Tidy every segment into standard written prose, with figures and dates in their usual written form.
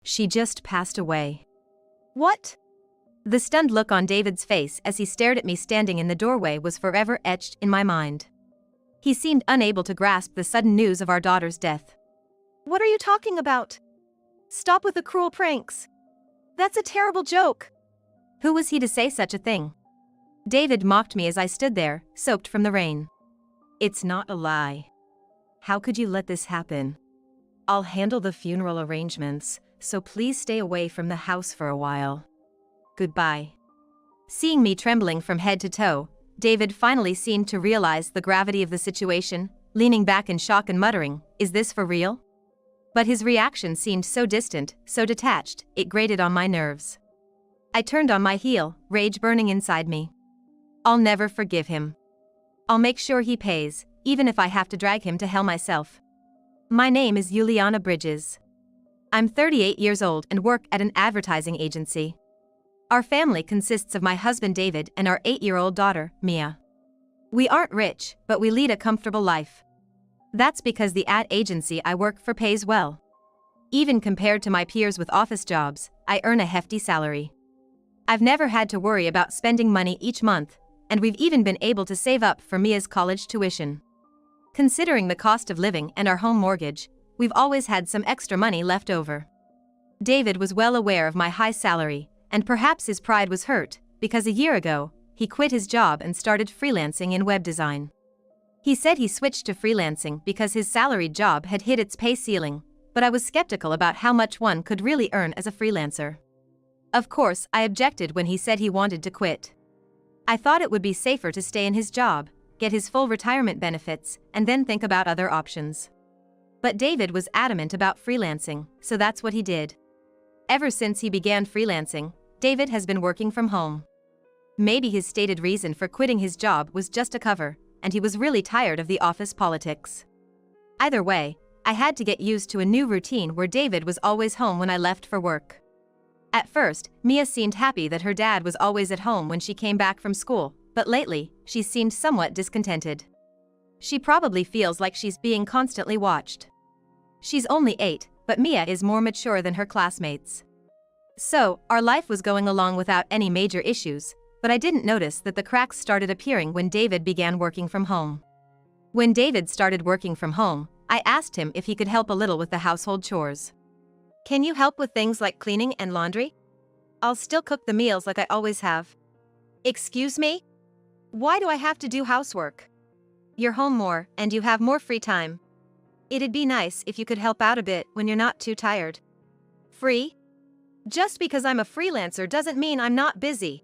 She just passed away. What? The stunned look on David's face as he stared at me standing in the doorway was forever etched in my mind. He seemed unable to grasp the sudden news of our daughter's death. What are you talking about? Stop with the cruel pranks. That's a terrible joke. Who was he to say such a thing? David mocked me as I stood there, soaked from the rain. It's not a lie. How could you let this happen? I'll handle the funeral arrangements, so please stay away from the house for a while. Goodbye. Seeing me trembling from head to toe, David finally seemed to realize the gravity of the situation, leaning back in shock and muttering, "Is this for real?" But his reaction seemed so distant, so detached, it grated on my nerves. I turned on my heel, rage burning inside me. I'll never forgive him. I'll make sure he pays, even if I have to drag him to hell myself. My name is Juliana Bridges. I'm 38 years old and work at an advertising agency. Our family consists of my husband David and our 8-year-old daughter, Mia. We aren't rich, but we lead a comfortable life. That's because the ad agency I work for pays well. Even compared to my peers with office jobs, I earn a hefty salary. I've never had to worry about spending money each month, and we've even been able to save up for Mia's college tuition. Considering the cost of living and our home mortgage, we've always had some extra money left over. David was well aware of my high salary, and perhaps his pride was hurt, because a year ago, he quit his job and started freelancing in web design. He said he switched to freelancing because his salaried job had hit its pay ceiling, but I was skeptical about how much one could really earn as a freelancer. Of course, I objected when he said he wanted to quit. I thought it would be safer to stay in his job, get his full retirement benefits, and then think about other options. But David was adamant about freelancing, so that's what he did. Ever since he began freelancing, David has been working from home. Maybe his stated reason for quitting his job was just a cover, and he was really tired of the office politics. Either way, I had to get used to a new routine where David was always home when I left for work. At first, Mia seemed happy that her dad was always at home when she came back from school, but lately, she seemed somewhat discontented. She probably feels like she's being constantly watched. She's only 8, but Mia is more mature than her classmates. So, our life was going along without any major issues, but I didn't notice that the cracks started appearing when David began working from home. When David started working from home, I asked him if he could help a little with the household chores. "Can you help with things like cleaning and laundry? I'll still cook the meals like I always have." "Excuse me? Why do I have to do housework? You're home more, and you have more free time. It'd be nice if you could help out a bit when you're not too tired." "Free? Just because I'm a freelancer doesn't mean I'm not busy.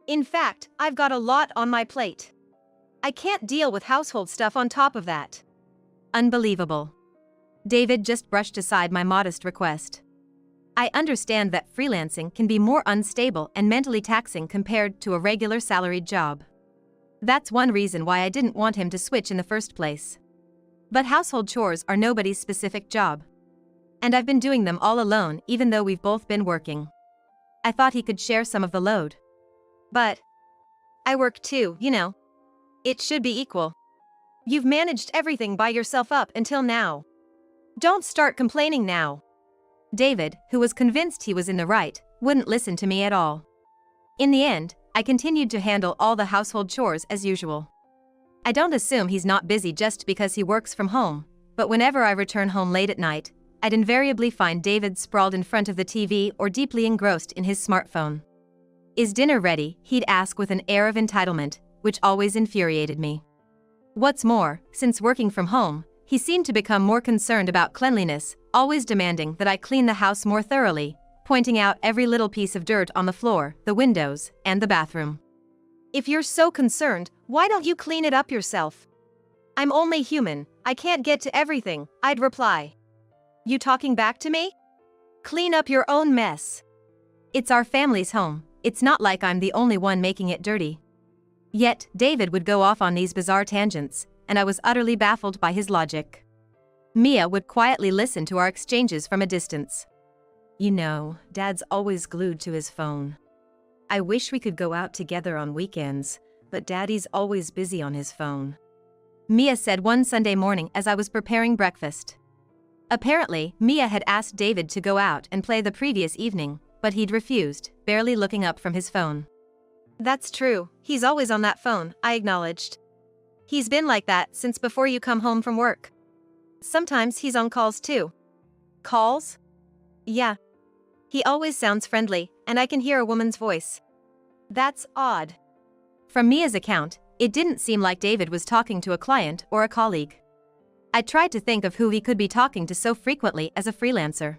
In fact, I've got a lot on my plate. I can't deal with household stuff on top of that." Unbelievable. David just brushed aside my modest request. I understand that freelancing can be more unstable and mentally taxing compared to a regular salaried job. That's one reason why I didn't want him to switch in the first place. But household chores are nobody's specific job. And I've been doing them all alone even though we've both been working. I thought he could share some of the load. But I work too, you know. It should be equal. You've managed everything by yourself up until now. Don't start complaining now. David, who was convinced he was in the right, wouldn't listen to me at all. In the end, I continued to handle all the household chores as usual. I don't assume he's not busy just because he works from home, but whenever I return home late at night, I'd invariably find David sprawled in front of the TV or deeply engrossed in his smartphone. "Is dinner ready?" he'd ask with an air of entitlement, which always infuriated me. What's more, since working from home, he seemed to become more concerned about cleanliness, always demanding that I clean the house more thoroughly, pointing out every little piece of dirt on the floor, the windows, and the bathroom. "If you're so concerned, why don't you clean it up yourself?" "I'm only human, I can't get to everything," I'd reply. "You talking back to me? Clean up your own mess." It's our family's home, it's not like I'm the only one making it dirty. Yet, David would go off on these bizarre tangents, and I was utterly baffled by his logic. Mia would quietly listen to our exchanges from a distance. "You know, Dad's always glued to his phone. I wish we could go out together on weekends, but Daddy's always busy on his phone," Mia said one Sunday morning as I was preparing breakfast. Apparently, Mia had asked David to go out and play the previous evening, but he'd refused, barely looking up from his phone. That's true, he's always on that phone, I acknowledged. He's been like that since before you come home from work. Sometimes he's on calls too. Calls? Yeah. He always sounds friendly, and I can hear a woman's voice. That's odd. From Mia's account, it didn't seem like David was talking to a client or a colleague. I tried to think of who he could be talking to so frequently as a freelancer.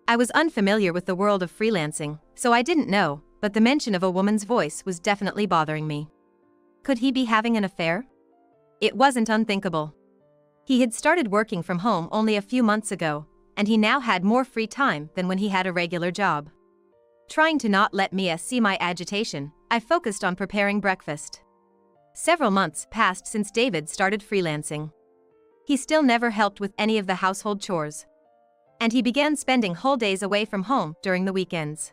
I was unfamiliar with the world of freelancing, so I didn't know, but the mention of a woman's voice was definitely bothering me. Could he be having an affair? It wasn't unthinkable. He had started working from home only a few months ago, and he now had more free time than when he had a regular job. Trying to not let Mia see my agitation, I focused on preparing breakfast. Several months passed since David started freelancing. He still never helped with any of the household chores. And he began spending whole days away from home during the weekends.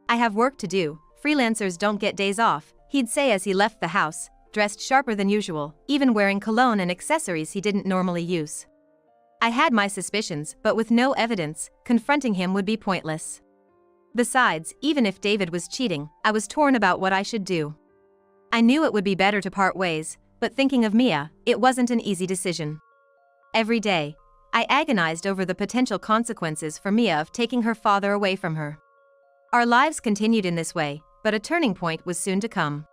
I have work to do, freelancers don't get days off, he'd say as he left the house, dressed sharper than usual, even wearing cologne and accessories he didn't normally use. I had my suspicions, but with no evidence, confronting him would be pointless. Besides, even if David was cheating, I was torn about what I should do. I knew it would be better to part ways, but thinking of Mia, it wasn't an easy decision. Every day, I agonized over the potential consequences for Mia of taking her father away from her. Our lives continued in this way, but a turning point was soon to come.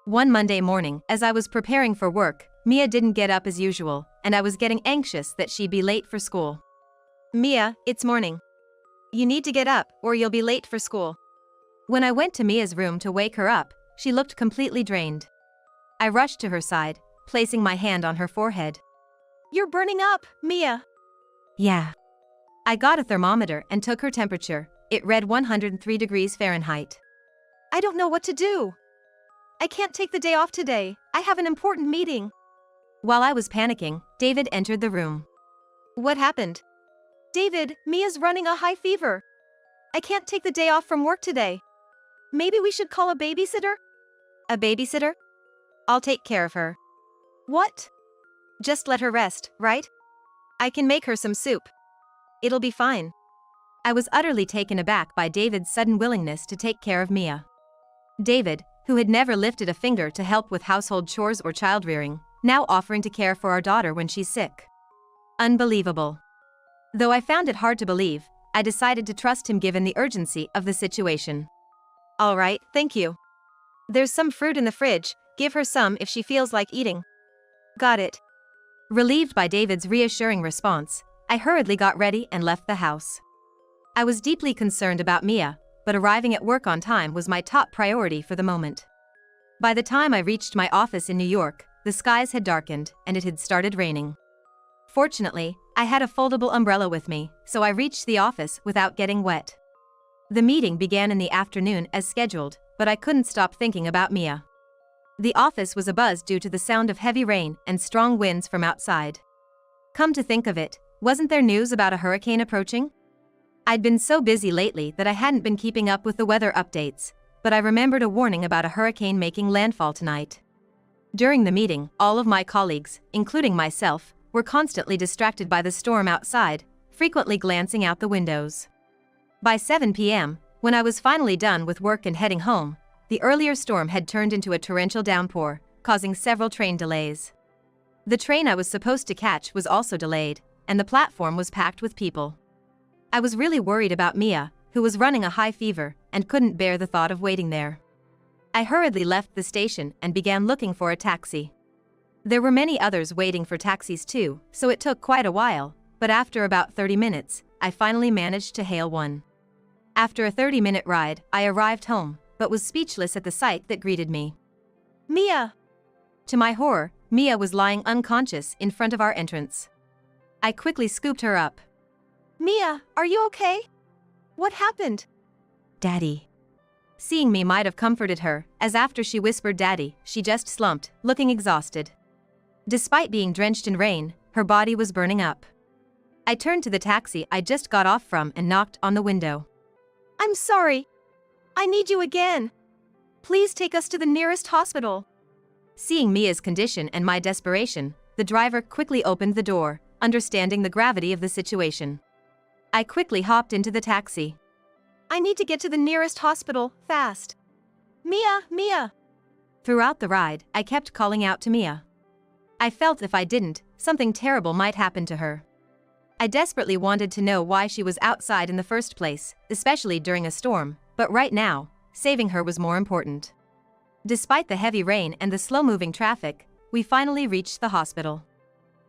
One Monday morning, as I was preparing for work, Mia didn't get up as usual, and I was getting anxious that she'd be late for school. Mia, it's morning. You need to get up, or you'll be late for school. When I went to Mia's room to wake her up, she looked completely drained. I rushed to her side, placing my hand on her forehead. You're burning up, Mia. Yeah. I got a thermometer and took her temperature. It read 103 degrees Fahrenheit. I don't know what to do. I can't take the day off today, I have an important meeting. While I was panicking, David entered the room. What happened? David, Mia's running a high fever. I can't take the day off from work today. Maybe we should call a babysitter? A babysitter? I'll take care of her. What? Just let her rest, right? I can make her some soup. It'll be fine. I was utterly taken aback by David's sudden willingness to take care of Mia. David, who had never lifted a finger to help with household chores or child-rearing, now offering to care for our daughter when she's sick. Unbelievable. Though I found it hard to believe, I decided to trust him given the urgency of the situation. All right, thank you. There's some fruit in the fridge, give her some if she feels like eating. Got it. Relieved by David's reassuring response, I hurriedly got ready and left the house. I was deeply concerned about Mia, but arriving at work on time was my top priority for the moment. By the time I reached my office in New York, the skies had darkened and it had started raining. Fortunately, I had a foldable umbrella with me, so I reached the office without getting wet. The meeting began in the afternoon as scheduled, but I couldn't stop thinking about Mia. The office was abuzz due to the sound of heavy rain and strong winds from outside. Come to think of it, wasn't there news about a hurricane approaching? I'd been so busy lately that I hadn't been keeping up with the weather updates, but I remembered a warning about a hurricane making landfall tonight. During the meeting, all of my colleagues, including myself, were constantly distracted by the storm outside, frequently glancing out the windows. By 7 p.m., when I was finally done with work and heading home, the earlier storm had turned into a torrential downpour, causing several train delays. The train I was supposed to catch was also delayed, and the platform was packed with people. I was really worried about Mia, who was running a high fever and couldn't bear the thought of waiting there. I hurriedly left the station and began looking for a taxi. There were many others waiting for taxis too, so it took quite a while, but after about 30 minutes, I finally managed to hail one. After a 30-minute ride, I arrived home, but was speechless at the sight that greeted me. Mia! To my horror, Mia was lying unconscious in front of our entrance. I quickly scooped her up. Mia, are you okay? What happened? Daddy. Seeing me might have comforted her, as after she whispered Daddy, she just slumped, looking exhausted. Despite being drenched in rain, her body was burning up. I turned to the taxi I just got off from and knocked on the window. I'm sorry. I need you again. Please take us to the nearest hospital. Seeing Mia's condition and my desperation, the driver quickly opened the door, understanding the gravity of the situation. I quickly hopped into the taxi. I need to get to the nearest hospital, fast. Mia, Mia. Throughout the ride, I kept calling out to Mia. I felt if I didn't, something terrible might happen to her. I desperately wanted to know why she was outside in the first place, especially during a storm, but right now, saving her was more important. Despite the heavy rain and the slow-moving traffic, we finally reached the hospital.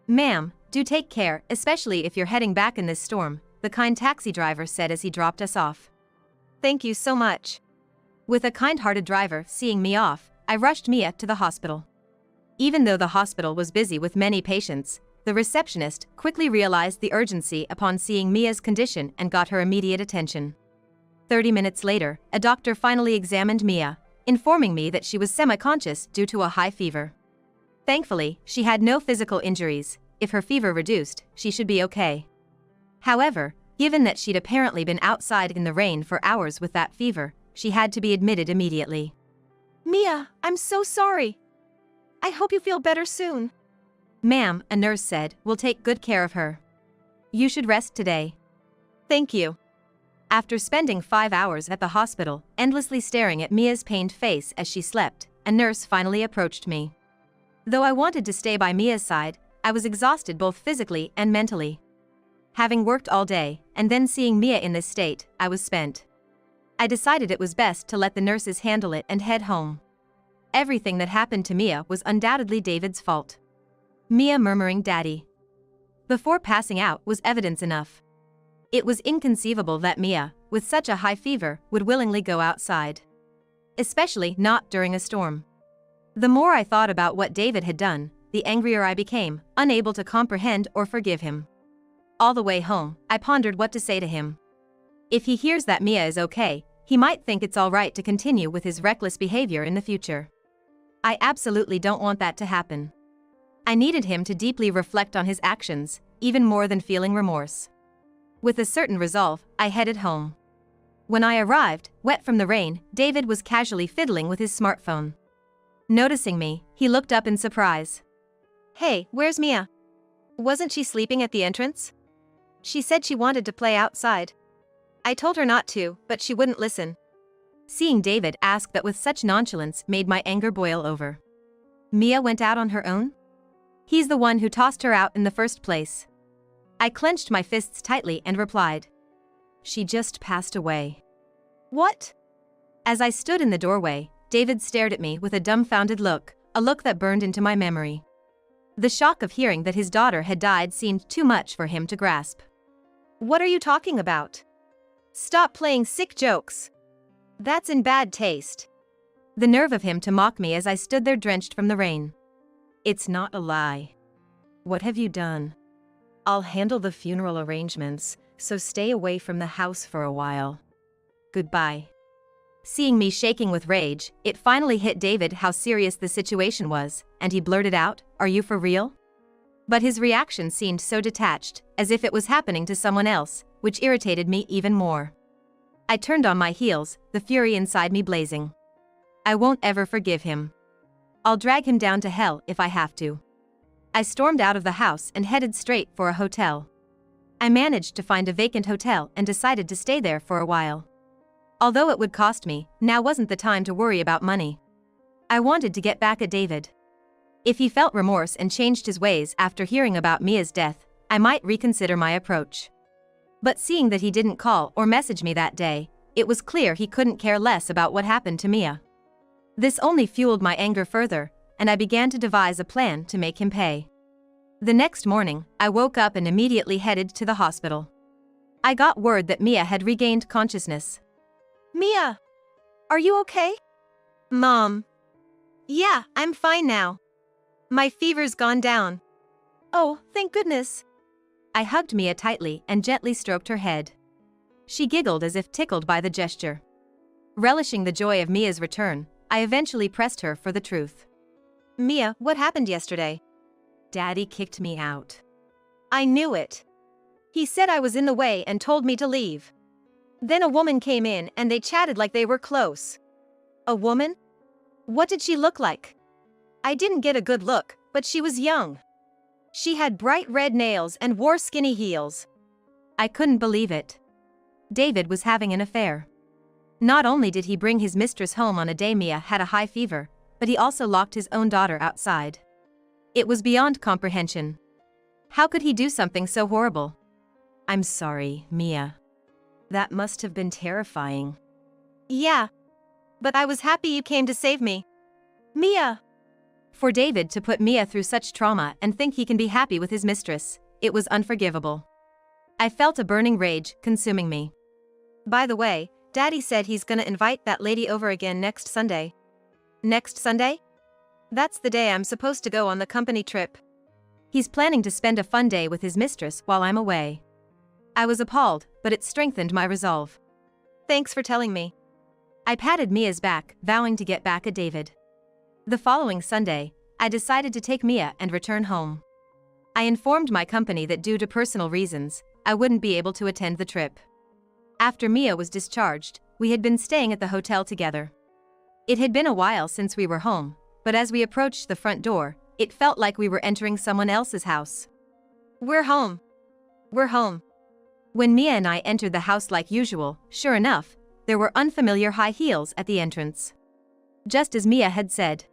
"Ma'am, do take care, especially if you're heading back in this storm," the kind taxi driver said as he dropped us off. Thank you so much. With a kind-hearted driver seeing me off, I rushed Mia to the hospital. Even though the hospital was busy with many patients, the receptionist quickly realized the urgency upon seeing Mia's condition and got her immediate attention. 30 minutes later, a doctor finally examined Mia, informing me that she was semi-conscious due to a high fever. Thankfully, she had no physical injuries. If her fever reduced, she should be okay. However, given that she'd apparently been outside in the rain for hours with that fever, she had to be admitted immediately. Mia, I'm so sorry. I hope you feel better soon. "Ma'am," a nurse said, "we'll take good care of her. You should rest today." Thank you. After spending 5 hours at the hospital, endlessly staring at Mia's pained face as she slept, a nurse finally approached me. Though I wanted to stay by Mia's side, I was exhausted both physically and mentally. Having worked all day, and then seeing Mia in this state, I was spent. I decided it was best to let the nurses handle it and head home. Everything that happened to Mia was undoubtedly David's fault. Mia murmuring "Daddy" before passing out was evidence enough. It was inconceivable that Mia, with such a high fever, would willingly go outside. Especially not during a storm. The more I thought about what David had done, the angrier I became, unable to comprehend or forgive him. All the way home, I pondered what to say to him. If he hears that Mia is okay, he might think it's all right to continue with his reckless behavior in the future. I absolutely don't want that to happen. I needed him to deeply reflect on his actions, even more than feeling remorse. With a certain resolve, I headed home. When I arrived, wet from the rain, David was casually fiddling with his smartphone. Noticing me, he looked up in surprise. Hey, where's Mia? Wasn't she sleeping at the entrance? She said she wanted to play outside. I told her not to, but she wouldn't listen. Seeing David ask that with such nonchalance made my anger boil over. Mia went out on her own? He's the one who tossed her out in the first place. I clenched my fists tightly and replied. She just passed away. What? As I stood in the doorway, David stared at me with a dumbfounded look, a look that burned into my memory. The shock of hearing that his daughter had died seemed too much for him to grasp. What are you talking about? Stop playing sick jokes. That's in bad taste. The nerve of him to mock me as I stood there drenched from the rain. It's not a lie. What have you done? I'll handle the funeral arrangements, so stay away from the house for a while. Goodbye. Seeing me shaking with rage, it finally hit David how serious the situation was, and he blurted out, "Are you for real?" But his reaction seemed so detached, as if it was happening to someone else, which irritated me even more. I turned on my heels, the fury inside me blazing. I won't ever forgive him. I'll drag him down to hell if I have to. I stormed out of the house and headed straight for a hotel. I managed to find a vacant hotel and decided to stay there for a while. Although it would cost me, now wasn't the time to worry about money. I wanted to get back at David. If he felt remorse and changed his ways after hearing about Mia's death, I might reconsider my approach. But seeing that he didn't call or message me that day, it was clear he couldn't care less about what happened to Mia. This only fueled my anger further, and I began to devise a plan to make him pay. The next morning, I woke up and immediately headed to the hospital. I got word that Mia had regained consciousness. Mia! Are you okay? Mom. Yeah, I'm fine now. My fever's gone down. Oh, thank goodness. I hugged Mia tightly and gently stroked her head. She giggled as if tickled by the gesture. Relishing the joy of Mia's return, I eventually pressed her for the truth. Mia, what happened yesterday? Daddy kicked me out. I knew it. He said I was in the way and told me to leave. Then a woman came in and they chatted like they were close. A woman? What did she look like? I didn't get a good look, but she was young. She had bright red nails and wore skinny heels. I couldn't believe it. David was having an affair. Not only did he bring his mistress home on a day Mia had a high fever, but he also locked his own daughter outside. It was beyond comprehension. How could he do something so horrible? I'm sorry, Mia. That must have been terrifying. Yeah. But I was happy you came to save me. Mia! For David to put Mia through such trauma and think he can be happy with his mistress, it was unforgivable. I felt a burning rage consuming me. By the way, Daddy said he's gonna invite that lady over again next Sunday. Next Sunday? That's the day I'm supposed to go on the company trip. He's planning to spend a fun day with his mistress while I'm away. I was appalled, but it strengthened my resolve. Thanks for telling me. I patted Mia's back, vowing to get back at David. The following Sunday, I decided to take Mia and return home. I informed my company that due to personal reasons, I wouldn't be able to attend the trip. After Mia was discharged, we had been staying at the hotel together. It had been a while since we were home, but as we approached the front door, it felt like we were entering someone else's house. We're home. We're home. When Mia and I entered the house like usual, sure enough, there were unfamiliar high heels at the entrance. Just as Mia had said.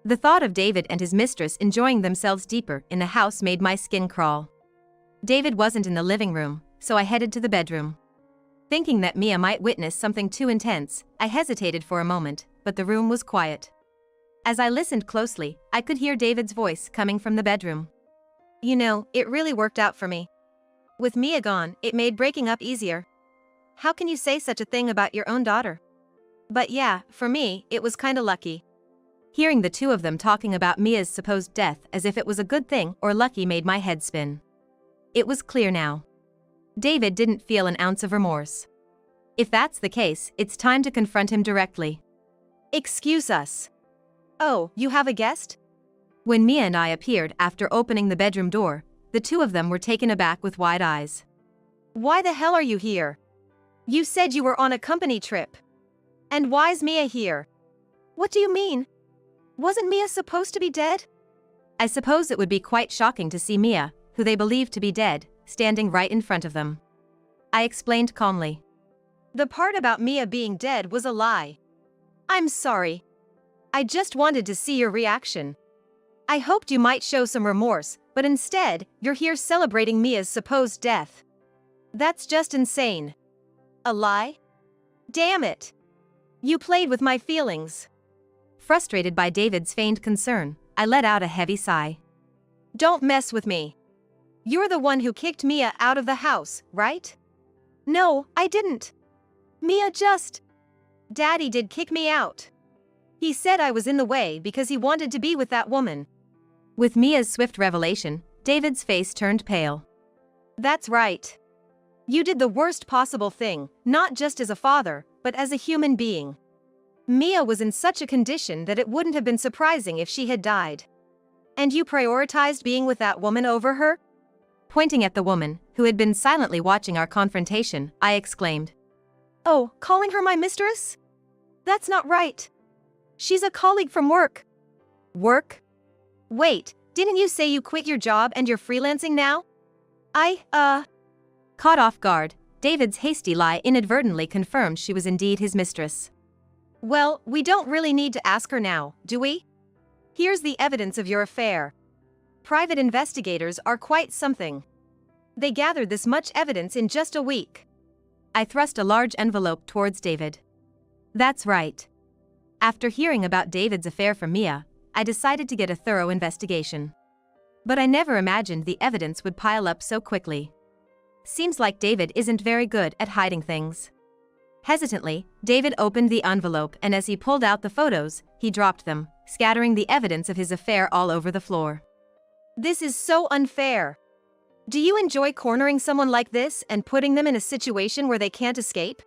The thought of David and his mistress enjoying themselves deeper in the house made my skin crawl. David wasn't in the living room, so I headed to the bedroom. Thinking that Mia might witness something too intense, I hesitated for a moment, but the room was quiet. As I listened closely, I could hear David's voice coming from the bedroom. You know, it really worked out for me. With Mia gone, it made breaking up easier. How can you say such a thing about your own daughter? But yeah, for me, it was kinda lucky. Hearing the two of them talking about Mia's supposed death as if it was a good thing or lucky made my head spin. It was clear now. David didn't feel an ounce of remorse. If that's the case, it's time to confront him directly. Excuse us. Oh, you have a guest? When Mia and I appeared after opening the bedroom door, the two of them were taken aback with wide eyes. Why the hell are you here? You said you were on a company trip. And why's Mia here? What do you mean? Wasn't Mia supposed to be dead? I suppose it would be quite shocking to see Mia, who they believed to be dead, standing right in front of them. I explained calmly. The part about Mia being dead was a lie. I'm sorry. I just wanted to see your reaction. I hoped you might show some remorse, but instead, you're here celebrating Mia's supposed death. That's just insane. A lie? Damn it. You played with my feelings. Frustrated by David's feigned concern, I let out a heavy sigh. Don't mess with me. You're the one who kicked Mia out of the house, right? No, I didn't. Mia just... Daddy did kick me out. He said I was in the way because he wanted to be with that woman. With Mia's swift revelation, David's face turned pale. That's right. You did the worst possible thing, not just as a father, but as a human being. Mia was in such a condition that it wouldn't have been surprising if she had died. And you prioritized being with that woman over her? Pointing at the woman, who had been silently watching our confrontation, I exclaimed. Oh, calling her my mistress? That's not right. She's a colleague from work. Work? Wait, didn't you say you quit your job and you're freelancing now? Caught off guard, David's hasty lie inadvertently confirmed she was indeed his mistress. Well, we don't really need to ask her now, do we? Here's the evidence of your affair. Private investigators are quite something. They gathered this much evidence in just a week. I thrust a large envelope towards David. That's right. After hearing about David's affair from Mia, I decided to get a thorough investigation. But I never imagined the evidence would pile up so quickly. Seems like David isn't very good at hiding things. Hesitantly, David opened the envelope and as he pulled out the photos, he dropped them, scattering the evidence of his affair all over the floor. This is so unfair. Do you enjoy cornering someone like this and putting them in a situation where they can't escape?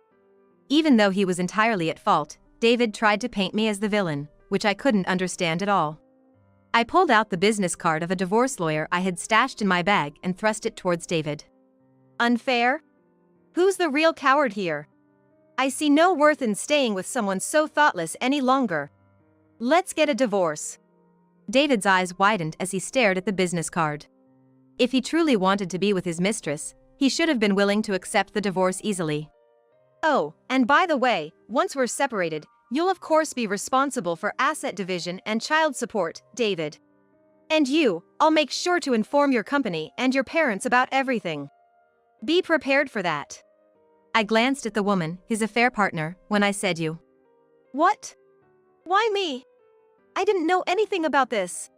Even though he was entirely at fault, David tried to paint me as the villain, which I couldn't understand at all. I pulled out the business card of a divorce lawyer I had stashed in my bag and thrust it towards David. Unfair? Who's the real coward here? I see no worth in staying with someone so thoughtless any longer. Let's get a divorce. David's eyes widened as he stared at the business card. If he truly wanted to be with his mistress, he should have been willing to accept the divorce easily. Oh, and by the way, once we're separated, you'll of course be responsible for asset division and child support, David. And you, I'll make sure to inform your company and your parents about everything. Be prepared for that. I glanced at the woman, his affair partner, when I said you. What? Why me? I didn't know anything about this.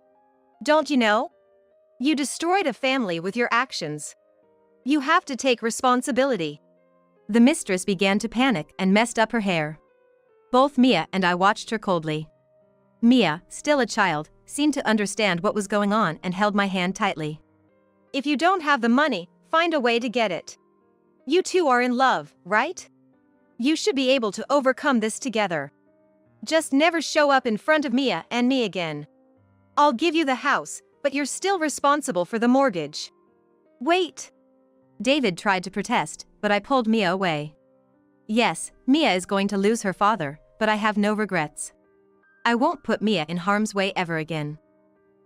Don't you know? You destroyed a family with your actions. You have to take responsibility. The mistress began to panic and messed up her hair. Both Mia and I watched her coldly. Mia, still a child, seemed to understand what was going on and held my hand tightly. If you don't have the money, find a way to get it. You two are in love, right? You should be able to overcome this together. Just never show up in front of Mia and me again. I'll give you the house, but you're still responsible for the mortgage. Wait. David tried to protest, but I pulled Mia away. Yes, Mia is going to lose her father, but I have no regrets. I won't put Mia in harm's way ever again.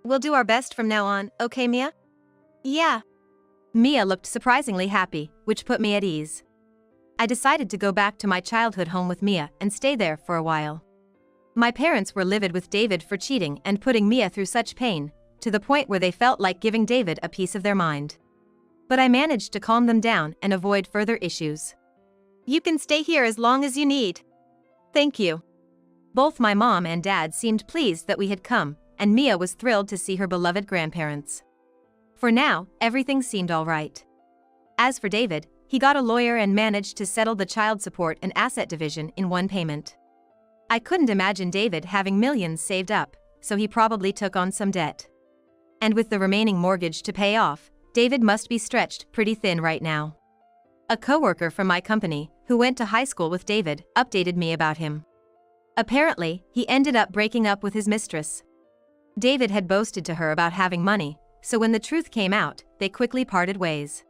We'll do our best from now on, okay, Mia? Yeah. Mia looked surprisingly happy, which put me at ease. I decided to go back to my childhood home with Mia and stay there for a while. My parents were livid with David for cheating and putting Mia through such pain, to the point where they felt like giving David a piece of their mind. But I managed to calm them down and avoid further issues. You can stay here as long as you need. Thank you. Both my mom and dad seemed pleased that we had come, and Mia was thrilled to see her beloved grandparents. For now, everything seemed all right. As for David, he got a lawyer and managed to settle the child support and asset division in one payment. I couldn't imagine David having millions saved up, so he probably took on some debt. And with the remaining mortgage to pay off, David must be stretched pretty thin right now. A coworker from my company, who went to high school with David, updated me about him. Apparently, he ended up breaking up with his mistress. David had boasted to her about having money, so when the truth came out, they quickly parted ways.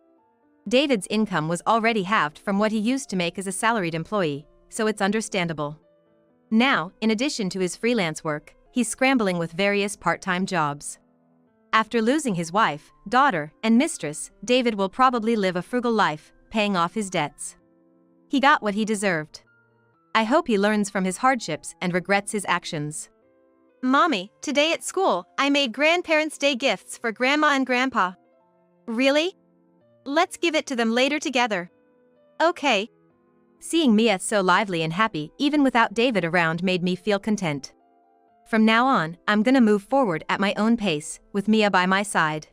David's income was already halved from what he used to make as a salaried employee, so it's understandable. Now, in addition to his freelance work, he's scrambling with various part-time jobs. After losing his wife, daughter, and mistress, David will probably live a frugal life, paying off his debts. He got what he deserved. I hope he learns from his hardships and regrets his actions. Mommy, today at school, I made Grandparents' Day gifts for Grandma and Grandpa. Really? Let's give it to them later together. Okay. Seeing Mia so lively and happy, even without David around, made me feel content. From now on, I'm gonna move forward at my own pace, with Mia by my side.